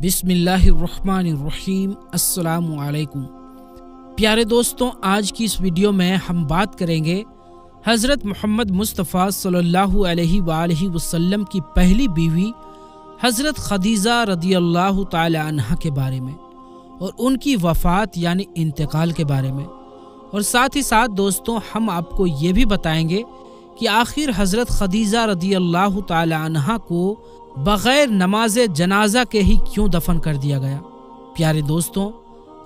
بسم اللہ الرحمن الرحیم۔ السلام علیکم پیارے دوستوں، آج کی اس ویڈیو میں ہم بات کریں گے حضرت محمد مصطفیٰ صلی اللہ علیہ وآلہ وسلم کی پہلی بیوی حضرت خدیجہ رضی اللہ تعالی عنہ کے بارے میں اور ان کی وفات یعنی انتقال کے بارے میں، اور ساتھ ہی ساتھ دوستوں ہم آپ کو یہ بھی بتائیں گے کہ آخر حضرت خدیجہ رضی اللہ تعالی عنہ کو بغیر نماز جنازہ کے ہی کیوں دفن کر دیا گیا۔ پیارے دوستوں،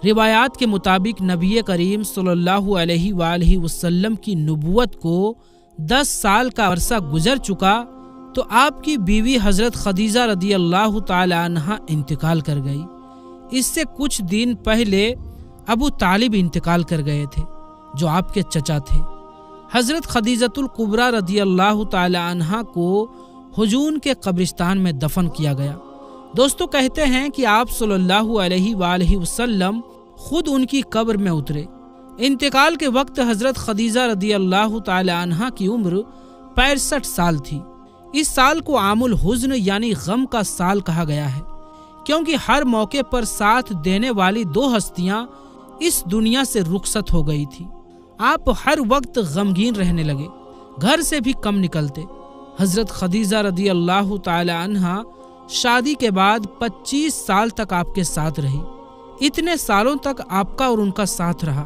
روایات کے مطابق نبی کریم صلی اللہ علیہ وآلہ وسلم کی نبوت کو 10 سال کا عرصہ گزر چکا تو آپ کی بیوی حضرت خدیجہ رضی اللہ تعالی عنہ انتقال کر گئی۔ اس سے کچھ دن پہلے ابو طالب انتقال کر گئے تھے جو آپ کے چچا تھے۔ حضرت خدیجۃ الکبریٰ رضی اللہ تعالی عنہ کو حجون کے قبرستان میں دفن کیا گیا۔ دوستو کہتے ہیں کہ آپ صلی اللہ علیہ وآلہ وسلم خود ان کی قبر میں اترے۔ انتقال کے وقت حضرت خدیجہ رضی اللہ تعالی عنہ کی عمر 65 سال تھی۔ اس سال کو عام الحزن یعنی غم کا سال کہا گیا ہے، کیونکہ ہر موقع پر ساتھ دینے والی 2 ہستیاں اس دنیا سے رخصت ہو گئی تھی۔ آپ ہر وقت غمگین رہنے لگے، گھر سے بھی کم نکلتے۔ حضرت خدیجہ رضی اللہ تعالی عنہ شادی کے بعد 25 سال تک آپ کے ساتھ رہی۔ اتنے سالوں تک آپ کا اور ان کا ساتھ رہا۔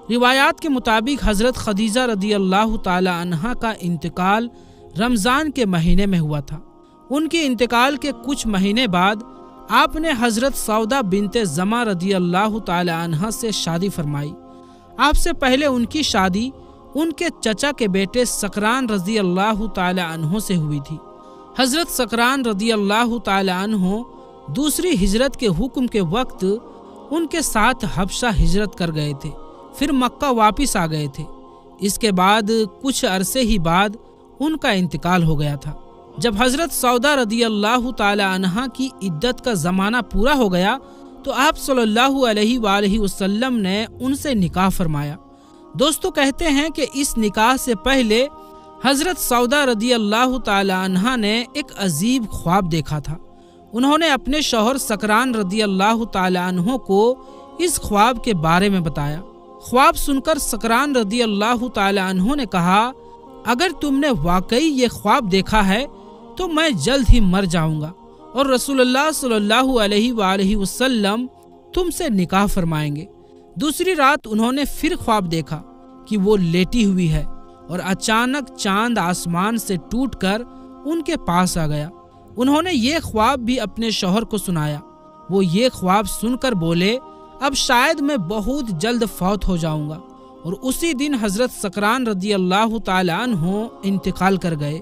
روایات کے مطابق حضرت خدیجہ رضی اللہ تعالی عنہ کا انتقال رمضان کے مہینے میں ہوا تھا۔ ان کے انتقال کے کچھ مہینے بعد آپ نے حضرت سودا بنت زمع رضی اللہ تعالی عنہ سے شادی فرمائی۔ آپ سے پہلے ان کی شادی ان کے چچا کے بیٹے سکران رضی اللہ تعالی عنہ سے ہوئی تھی۔ حضرت سکران رضی اللہ تعالی عنہ دوسری ہجرت کے حکم کے وقت ان کے ساتھ حبشہ ہجرت کر گئے تھے، پھر مکہ واپس آ گئے تھے۔ اس کے بعد کچھ عرصے ہی بعد ان کا انتقال ہو گیا تھا۔ جب حضرت سودا رضی اللہ تعالی عنہ کی عدت کا زمانہ پورا ہو گیا تو آپ صلی اللہ علیہ وآلہ وسلم نے ان سے نکاح فرمایا۔ دوستو کہتے ہیں کہ اس نکاح سے پہلے حضرت سودا رضی اللہ تعالی عنہ نے ایک عجیب خواب دیکھا تھا۔ انہوں نے اپنے شوہر سکران رضی اللہ تعالی عنہ کو اس خواب کے بارے میں بتایا۔ خواب سن کر سکران رضی اللہ تعالی عنہ نے کہا، اگر تم نے واقعی یہ خواب دیکھا ہے تو میں جلد ہی مر جاؤں گا اور رسول اللہ صلی اللہ علیہ وآلہ وسلم تم سے نکاح فرمائیں گے۔ دوسری رات انہوں نے پھر خواب دیکھا کہ وہ لیٹی ہوئی ہے اور اچانک چاند آسمان سے ٹوٹ کر ان کے پاس آ گیا۔ انہوں نے یہ خواب بھی اپنے شوہر کو سنایا۔ وہ یہ خواب سن کر بولے، اب شاید میں بہت جلد فوت ہو جاؤں گا، اور اسی دن حضرت سکران رضی اللہ تعالی عنہ انتقال کر گئے۔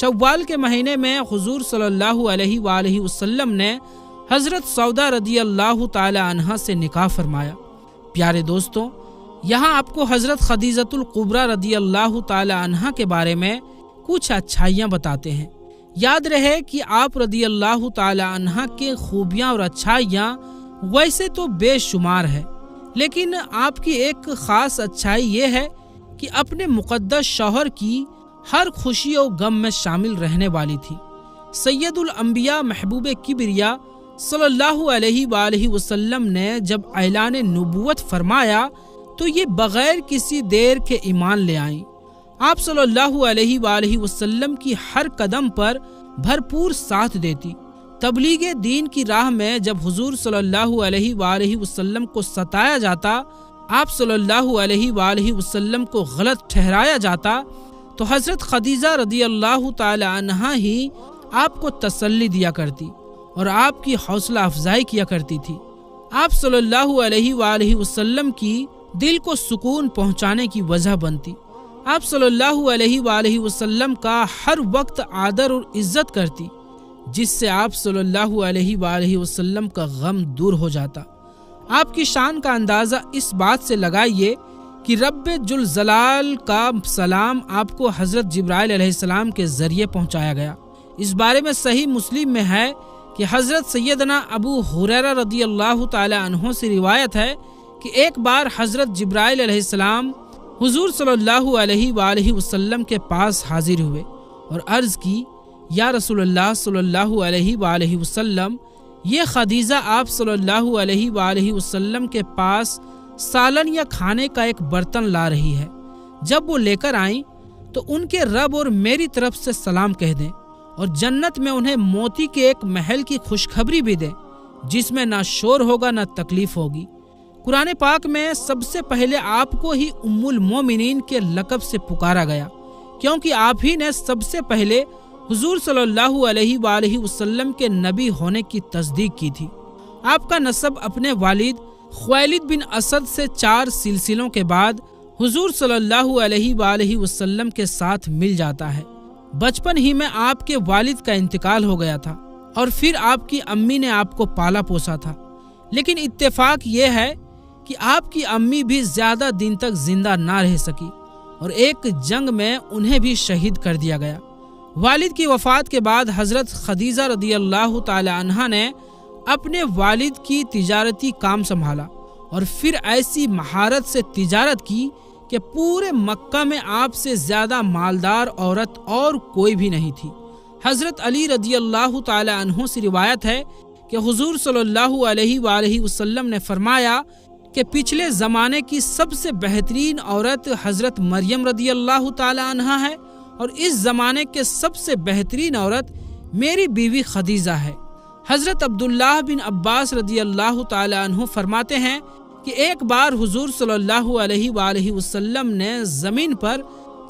شوال کے مہینے میں حضور صلی اللہ علیہ وآلہ وسلم نے حضرت سودا رضی اللہ تعالی عنہ سے نکاح فرمایا۔ پیارے دوستوں، یہاں آپ کو حضرت خدیجۃ الکبریٰ رضی اللہ تعالی عنہ کے بارے میں کچھ اچھائیاں بتاتے ہیں۔ یاد رہے کہ آپ رضی اللہ تعالی عنہ کے خوبیاں اور اچھائیاں ویسے تو بے شمار ہے، لیکن آپ کی ایک خاص اچھائی یہ ہے کہ اپنے مقدس شوہر کی ہر خوشی و غم میں شامل رہنے والی تھی۔ سید الانبیاء محبوب کبریا صلی اللہ علیہ وآلہ وسلم نے جب اعلان نبوت فرمایا تو یہ بغیر کسی دیر کے ایمان لے آئیں۔ آپ صلی اللہ علیہ وآلہ وسلم کی ہر قدم پر بھرپور ساتھ دیتی۔ تبلیغ دین کی راہ میں جب حضور صلی اللہ علیہ وآلہ وسلم کو ستایا جاتا، آپ صلی اللہ علیہ وآلہ وسلم کو غلط ٹھہرایا جاتا تو حضرت خدیجہ رضی اللہ تعالی عنہ ہی آپ کو تسلی دیا کرتی اور آپ کی حوصلہ افزائی کیا کرتی تھی۔ آپ صلی اللہ علیہ وآلہ وسلم کی دل کو سکون پہنچانے کی وجہ بنتی۔ آپ صلی اللہ علیہ وآلہ وسلم کا ہر وقت آدر اور عزت کرتی، جس سے آپ صلی اللہ علیہ وآلہ وسلم کا غم دور ہو جاتا۔ آپ کی شان کا اندازہ اس بات سے لگائیے کہ رب ذوالجلال کا سلام آپ کو حضرت جبرائیل علیہ السلام کے ذریعے پہنچایا گیا۔ اس بارے میں صحیح مسلم میں ہے کہ حضرت سیدنا ابو ہریرہ رضی اللہ تعالی عنہ سے روایت ہے کہ ایک بار حضرت جبرائیل علیہ السلام حضور صلی اللہ علیہ وآلہ وسلم کے پاس حاضر ہوئے اور عرض کی، یا رسول اللہ صلی اللہ علیہ وآلہ وسلم، یہ خدیجہ آپ صلی اللہ علیہ وآلہ وسلم کے پاس سالن یا کھانے کا ایک برتن لا رہی ہے۔ جب وہ لے کر آئیں تو ان کے رب اور میری طرف سے سلام کہہ دیں، اور جنت میں انہیں موتی کے ایک محل کی خوشخبری بھی دیں جس میں نہ شور ہوگا نہ تکلیف ہوگی۔ قرآن پاک میں سب سے پہلے آپ کو ہی ام المومنین کے لقب سے پکارا گیا، کیونکہ آپ ہی نے سب سے پہلے حضور صلی اللہ علیہ وآلہ وسلم کے نبی ہونے کی تصدیق کی تھی۔ آپ کا نسب اپنے والد خویلد بن اسد سے 4 سلسلوں کے بعد حضور صلی اللہ علیہ وآلہ وسلم کے ساتھ مل جاتا ہے۔ بچپن ہی میں آپ کے والد کا انتقال ہو گیا تھا اور پھر آپ کی امی نے آپ کو پالا پوسا تھا، لیکن اتفاق یہ ہے کہ آپ کی امی بھی زیادہ دن تک زندہ نہ رہ سکی اور ایک جنگ میں انہیں بھی شہید کر دیا گیا۔ والد کی وفات کے بعد حضرت خدیجہ رضی اللہ تعالی عنہا نے اپنے والد کی تجارتی کام سنبھالا اور پھر ایسی مہارت سے تجارت کی کہ پورے مکہ میں آپ سے زیادہ مالدار عورت اور کوئی بھی نہیں تھی۔ حضرت علی رضی اللہ تعالی عنہ سے روایت ہے کہ حضور صلی اللہ علیہ وآلہ وسلم نے فرمایا کہ پچھلے زمانے کی سب سے بہترین عورت حضرت مریم رضی اللہ تعالی عنہا ہے اور اس زمانے کے سب سے بہترین عورت میری بیوی خدیجہ ہے۔ حضرت عبداللہ بن عباس رضی اللہ تعالی عنہ فرماتے ہیں کہ ایک بار حضور صلی اللہ علیہ وآلہ وسلم نے زمین پر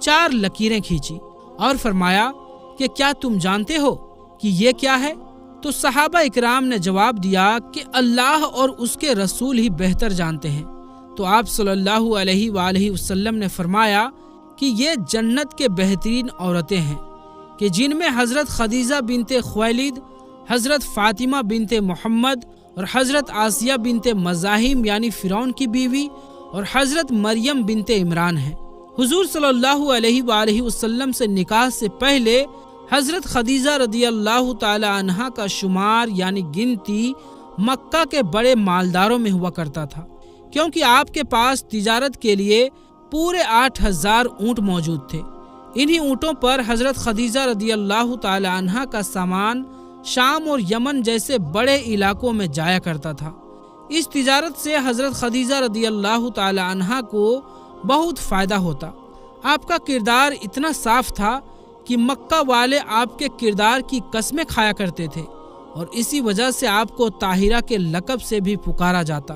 4 لکیریں کھینچی اور فرمایا کہ کیا تم جانتے ہو کہ یہ کیا ہے؟ تو صحابہ اکرام نے جواب دیا کہ اللہ اور اس کے رسول ہی بہتر جانتے ہیں۔ تو آپ صلی اللہ علیہ وآلہ وسلم نے فرمایا کہ یہ جنت کے بہترین عورتیں ہیں کہ جن میں حضرت خدیجہ بنت خویلد، حضرت فاطمہ بنت محمد اور حضرت آسیہ بنت مزاحم یعنی فرعون کی بیوی اور حضرت مریم بنت عمران ہیں۔ حضور صلی اللہ علیہ وآلہ وسلم سے نکاح سے پہلے حضرت خدیجہ رضی اللہ تعالی عنہا کا شمار یعنی گنتی مکہ کے بڑے مالداروں میں ہوا کرتا تھا، کیونکہ آپ کے پاس تجارت کے لیے پورے 8000 اونٹ موجود تھے۔ انہی اونٹوں پر حضرت خدیجہ رضی اللہ تعالی عنہا کا سامان شام اور یمن جیسے بڑے علاقوں میں جایا کرتا تھا۔ اس تجارت سے حضرت خدیجہ رضی اللہ تعالی عنہا کو بہت فائدہ ہوتا۔ آپ کا کردار اتنا صاف تھا کہ مکہ والے آپ کے کردار کی قسمیں کھایا کرتے تھے اور اسی وجہ سے آپ کو طاہرہ کے لقب سے بھی پکارا جاتا۔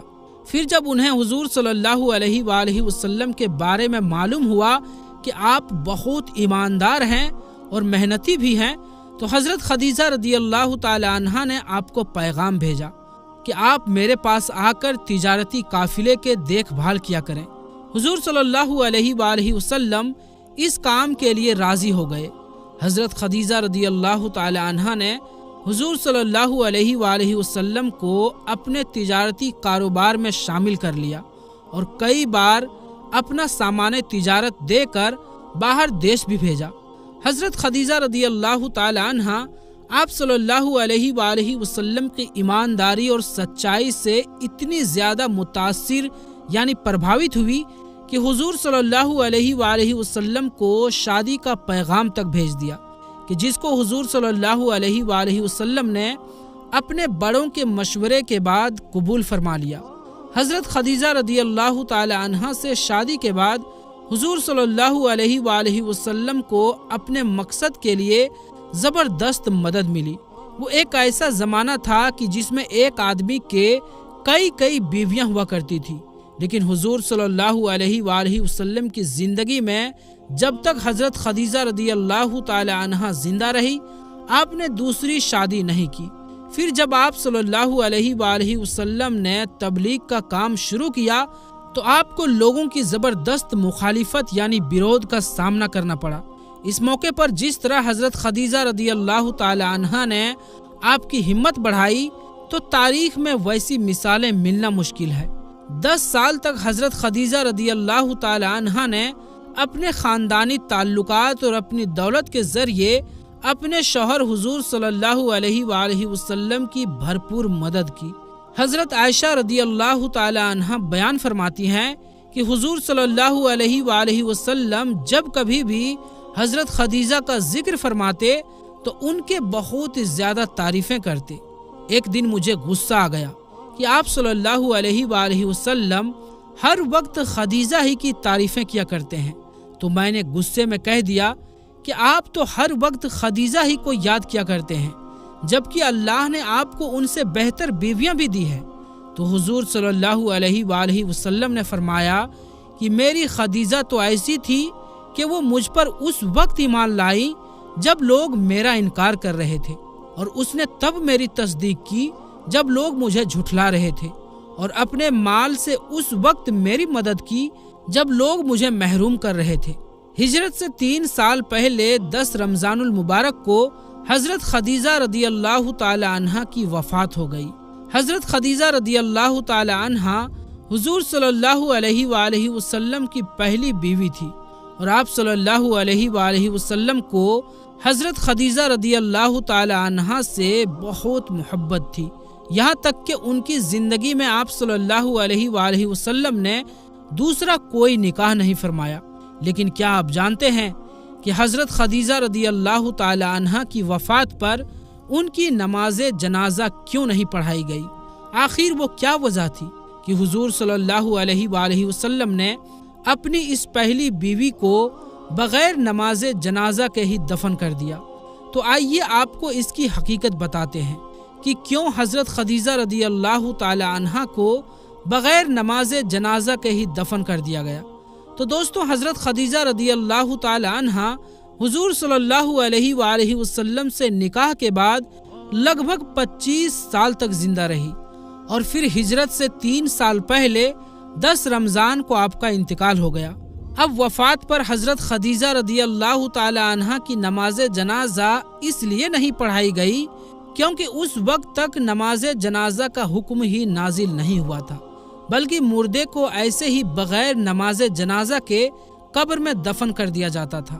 پھر جب انہیں حضور صلی اللہ علیہ وآلہ وسلم کے بارے میں معلوم ہوا کہ آپ بہت ایماندار ہیں اور محنتی بھی ہیں، تو حضرت خدیجہ رضی اللہ تعالی عنہا نے آپ کو پیغام بھیجا کہ آپ میرے پاس آ کر تجارتی قافلے کے دیکھ بھال کیا کریں۔ حضور صلی اللہ علیہ وآلہ وسلم اس کام کے لیے راضی ہو گئے۔ حضرت خدیجہ رضی اللہ تعالی عنہا نے حضور صلی اللہ علیہ وآلہ وسلم کو اپنے تجارتی کاروبار میں شامل کر لیا اور کئی بار اپنا سامان تجارت دے کر باہر دیش بھی بھیجا۔ حضرت خدیجہ رضی اللہ تعالی عنہا آپ صلی اللہ علیہ وآلہ وسلم کی ایمانداری اور سچائی سے اتنی زیادہ متاثر یعنی پربھاوت ہوئی کہ حضور صلی اللہ علیہ وآلہ وسلم کو شادی کا پیغام تک بھیج دیا، کہ جس کو حضور صلی اللہ علیہ وآلہ وسلم نے اپنے بڑوں کے مشورے کے بعد قبول فرما لیا۔ حضرت خدیجہ رضی اللہ تعالی عنہا سے شادی کے بعد حضور صلی اللہ علیہ وآلہ وسلم کو اپنے مقصد کے لیے زبردست مدد ملی۔ وہ ایک ایسا زمانہ تھا کہ جس میں ایک آدمی کے کئی بیویاں ہوا کرتی تھی، لیکن حضور صلی اللہ علیہ وآلہ وسلم کی زندگی میں جب تک حضرت خدیجہ رضی اللہ تعالی عنہا زندہ رہی، آپ نے دوسری شادی نہیں کی۔ پھر جب آپ صلی اللہ علیہ وآلہ وسلم نے تبلیغ کا کام شروع کیا تو آپ کو لوگوں کی زبردست مخالفت یعنی برود کا سامنا کرنا پڑا۔ اس موقع پر جس طرح حضرت خدیجہ رضی اللہ تعالی عنہا نے آپ کی ہمت بڑھائی تو تاریخ میں ویسی مثالیں ملنا مشکل ہے۔ 10 سال تک حضرت خدیجہ رضی اللہ تعالی عنہا نے اپنے خاندانی تعلقات اور اپنی دولت کے ذریعے اپنے شوہر حضور صلی اللہ علیہ وآلہ وسلم کی بھرپور مدد کی۔ حضرت عائشہ رضی اللہ تعالی عنہا بیان فرماتی ہیں کہ حضور صلی اللہ علیہ وآلہ وسلم جب کبھی بھی حضرت خدیجہ کا ذکر فرماتے تو ان کے بہت زیادہ تعریفیں کرتے۔ ایک دن مجھے غصہ آ گیا کہ آپ صلی اللہ علیہ وآلہ وسلم ہر وقت خدیجہ ہی کی تعریفیں کیا کرتے ہیں، تو میں نے غصے میں کہہ دیا کہ آپ تو ہر وقت خدیجہ ہی کو یاد کیا کرتے ہیں، جبکہ اللہ نے آپ کو ان سے بہتر بیویاں بھی دی ہیں۔ تو حضور صلی اللہ علیہ وآلہ وسلم نے فرمایا کہ میری خدیجہ تو ایسی تھی کہ وہ مجھ پر اس وقت ایمان لائی جب لوگ میرا انکار کر رہے تھے، اور اس نے تب میری تصدیق کی جب لوگ مجھے جھٹلا رہے تھے، اور اپنے مال سے اس وقت میری مدد کی جب لوگ مجھے محروم کر رہے تھے۔ ہجرت سے 3 سال پہلے 10 رمضان المبارک کو حضرت خدیجہ رضی اللہ تعالی عنہا کی وفات ہو گئی۔ حضرت خدیجہ رضی اللہ تعالی عنہا حضور صلی اللہ علیہ وآلہ وسلم کی پہلی بیوی تھی، اور آپ صلی اللہ علیہ وآلہ وسلم کو حضرت خدیجہ رضی اللہ تعالی عنہا سے بہت محبت تھی، یہاں تک کہ ان کی زندگی میں آپ صلی اللہ علیہ وآلہ وسلم نے دوسرا کوئی نکاح نہیں فرمایا۔ لیکن کیا آپ جانتے ہیں کہ حضرت خدیجہ رضی اللہ تعالی عنہا کی وفات پر ان کی نماز جنازہ کیوں نہیں پڑھائی گئی؟ آخر وہ کیا وجہ تھی کہ حضور صلی اللہ علیہ وآلہ وسلم نے اپنی اس پہلی بیوی کو بغیر نماز جنازہ کے ہی دفن کر دیا؟ تو آئیے آپ کو اس کی حقیقت بتاتے ہیں کہ کیوں حضرت خدیجہ رضی اللہ تعالی عنہا کو بغیر نماز جنازہ کے ہی دفن کر دیا گیا۔ تو دوستو، حضرت خدیجہ رضی اللہ تعالی عنہا حضور صلی اللہ علیہ وآلہ وسلم سے نکاح کے بعد لگ بھگ 25 سال تک زندہ رہی، اور پھر ہجرت سے 3 سال پہلے 10 رمضان کو آپ کا انتقال ہو گیا۔ اب وفات پر حضرت خدیجہ رضی اللہ تعالی عنہا کی نماز جنازہ اس لیے نہیں پڑھائی گئی کیونکہ اس وقت تک نماز جنازہ کا حکم ہی نازل نہیں ہوا تھا، بلکہ مردے کو ایسے ہی بغیر نماز جنازہ کے قبر میں دفن کر دیا جاتا تھا۔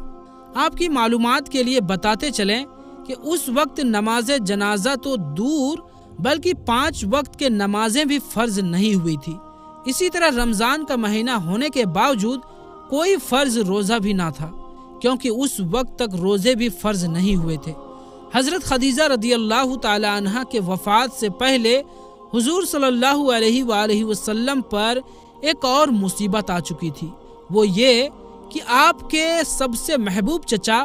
آپ کی معلومات کے لیے بتاتے چلیں کہ اس وقت نماز جنازہ تو دور بلکہ 5 وقت کے نمازیں بھی فرض نہیں ہوئی تھی۔ اسی طرح رمضان کا مہینہ ہونے کے باوجود کوئی فرض روزہ بھی نہ تھا، کیونکہ اس وقت تک روزے بھی فرض نہیں ہوئے تھے۔ حضرت خدیجہ رضی اللہ تعالی عنہا کے وفات سے پہلے حضور صلی اللہ علیہ وآلہ وسلم پر ایک اور مصیبت آ چکی تھی، وہ یہ کہ آپ کے سب سے محبوب چچا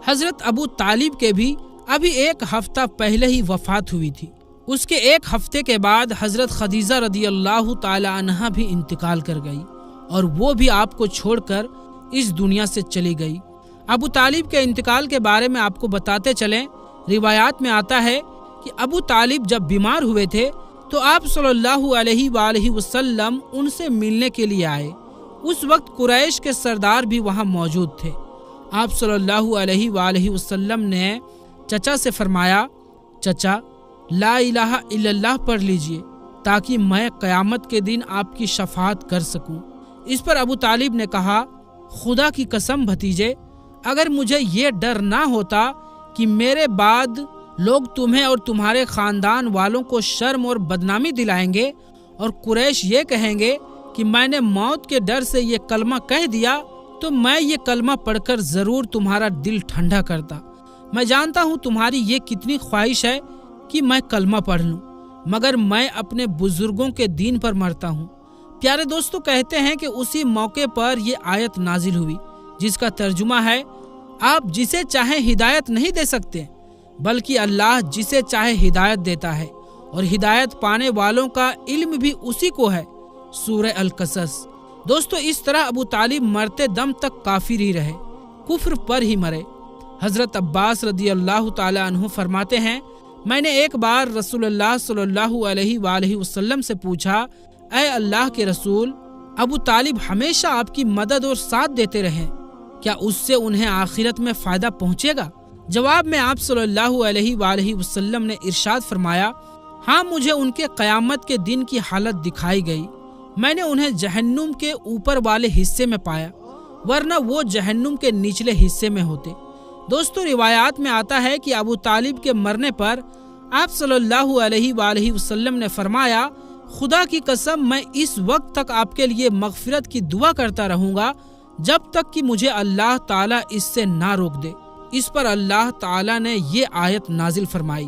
حضرت ابو طالب کے بھی ابھی 1 ہفتہ پہلے ہی وفات ہوئی تھی۔ اس کے 1 ہفتے کے بعد حضرت خدیجہ رضی اللہ تعالی عنہا بھی انتقال کر گئی، اور وہ بھی آپ کو چھوڑ کر اس دنیا سے چلی گئی۔ ابو طالب کے انتقال کے بارے میں آپ کو بتاتے چلیں، روایات میں آتا ہے کہ ابو طالب جب بیمار ہوئے تھے تو آپ صلی اللہ علیہ وآلہ وسلم ان سے ملنے کے لیے آئے۔ اس وقت قریش کے سردار بھی وہاں موجود تھے۔ آپ صلی اللہ علیہ وآلہ وسلم نے چچا سے فرمایا، چچا لا الہ الا اللہ پڑھ لیجئے تاکہ میں قیامت کے دن آپ کی شفاعت کر سکوں۔ اس پر ابو طالب نے کہا، خدا کی قسم بھتیجے، اگر مجھے یہ ڈر نہ ہوتا کہ میرے بعد لوگ تمہیں اور تمہارے خاندان والوں کو شرم اور بدنامی دلائیں گے، اور قریش یہ کہیں گے کہ میں نے موت کے ڈر سے یہ کلمہ کہہ دیا، تو میں یہ کلمہ پڑھ کر ضرور تمہارا دل ٹھنڈا کرتا۔ میں جانتا ہوں تمہاری یہ کتنی خواہش ہے کہ میں کلمہ پڑھ لوں، مگر میں اپنے بزرگوں کے دین پر مرتا ہوں۔ پیارے دوستو، کہتے ہیں کہ اسی موقع پر یہ آیت نازل ہوئی جس کا ترجمہ ہے، آپ جسے چاہیں ہدایت نہیں دے سکتے، بلکہ اللہ جسے چاہے ہدایت دیتا ہے، اور ہدایت پانے والوں کا علم بھی اسی کو ہے۔ سورہ القصص۔ دوستو، اس طرح ابو طالب مرتے دم تک کافر ہی رہے، کفر پر ہی مرے۔ حضرت عباس رضی اللہ تعالی عنہ فرماتے ہیں، میں نے ایک بار رسول اللہ صلی اللہ علیہ وآلہ وسلم سے پوچھا، اے اللہ کے رسول، ابو طالب ہمیشہ آپ کی مدد اور ساتھ دیتے رہے، کیا اس سے انہیں آخرت میں فائدہ پہنچے گا؟ جواب میں آپ صلی اللہ علیہ وآلہ وسلم نے ارشاد فرمایا، ہاں، مجھے ان کے قیامت کے دن کی حالت دکھائی گئی۔ میں نے انہیں جہنم کے اوپر والے حصے میں پایا، ورنہ وہ جہنم کے نچلے حصے میں ہوتے۔ دوستو، روایات میں آتا ہے کہ ابو طالب کے مرنے پر آپ صلی اللہ علیہ وآلہ وسلم نے فرمایا، خدا کی قسم میں اس وقت تک آپ کے لیے مغفرت کی دعا کرتا رہوں گا جب تک کہ مجھے اللہ تعالیٰ اس سے نہ روک دے۔ اس پر اللہ تعالیٰ نے یہ آیت نازل فرمائی،